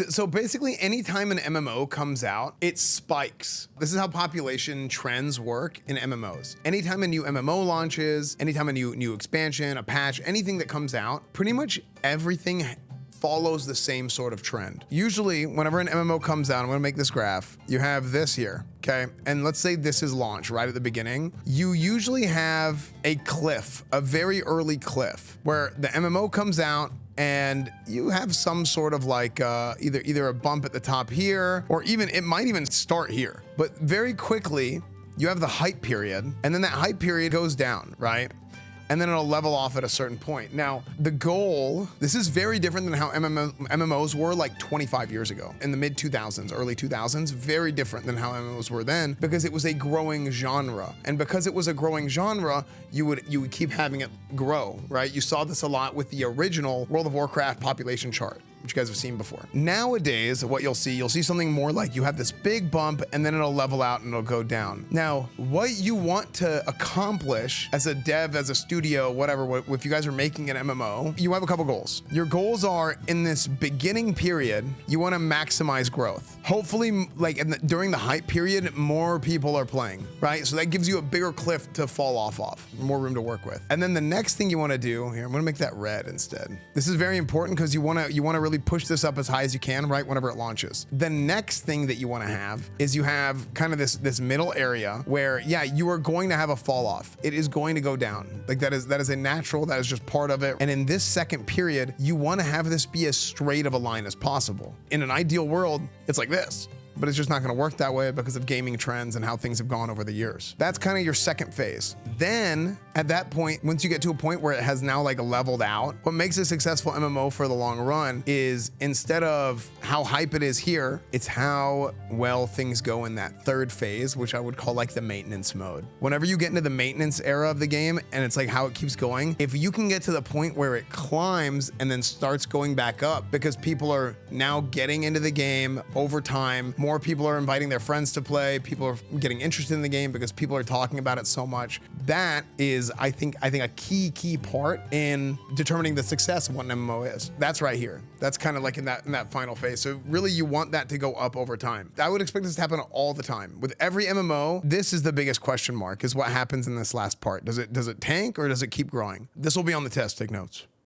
So basically anytime an MMO comes out, it spikes. This is how population trends work in MMOs. Anytime a new MMO launches, anytime a new expansion, a patch, anything that comes out, pretty much everything follows the same sort of trend. Usually, whenever an MMO comes out, I'm gonna make this graph, you have this here, okay? And let's say this is launch right at the beginning. You usually have a cliff, a very early cliff, where the MMO comes out and you have some sort of like either a bump at the top here, or even it might even start here. But very quickly, you have the hype period, and then that hype period goes down, right? And then it'll level off at a certain point. Now, the goal, this is very different than how MMOs were like 25 years ago. In the mid 2000s, early 2000s, very different than how MMOs were then, because it was a growing genre. And because it was a growing genre, you would keep having it grow, right? You saw this a lot with the original World of Warcraft population chart, which you guys have seen before. Nowadays, what you'll see something more like you have this big bump and then it'll level out and it'll go down. Now, what you want to accomplish as a dev, as a studio, whatever, if you guys are making an MMO, you have a couple goals. Your goals are, in this beginning period, you want to maximize growth. Hopefully, like during the hype period, more people are playing, right? So that gives you a bigger cliff to fall off of, more room to work with. And then the next thing you want to do, here, I'm going to make that red instead. This is very important because you want to really push this up as high as you can, right, whenever it launches. The next thing that you want to have is you have kind of this middle area where, yeah, you are going to have a fall off. It is going to go down. Like that is a natural, that is just part of it. And in this second period, you want to have this be as straight of a line as possible. In an ideal world, it's like this. But it's just not gonna work that way because of gaming trends and how things have gone over the years. That's kind of your second phase. Then at that point, once you get to a point where it has now like leveled out, what makes a successful MMO for the long run is, instead of how hype it is here, it's how well things go in that third phase, which I would call like the maintenance mode. Whenever you get into the maintenance era of the game and it's like how it keeps going, if you can get to the point where it climbs and then starts going back up because people are now getting into the game over time, more people are inviting their friends to play, people are getting interested in the game because people are talking about it so much. That is, I think a key part in determining the success of what an MMO is. That's right here. That's kind of like in that final phase. So really you want that to go up over time. I would expect this to happen all the time. With every MMO, this is the biggest question mark, is what happens in this last part. Does it tank or does it keep growing? This will be on the test, take notes.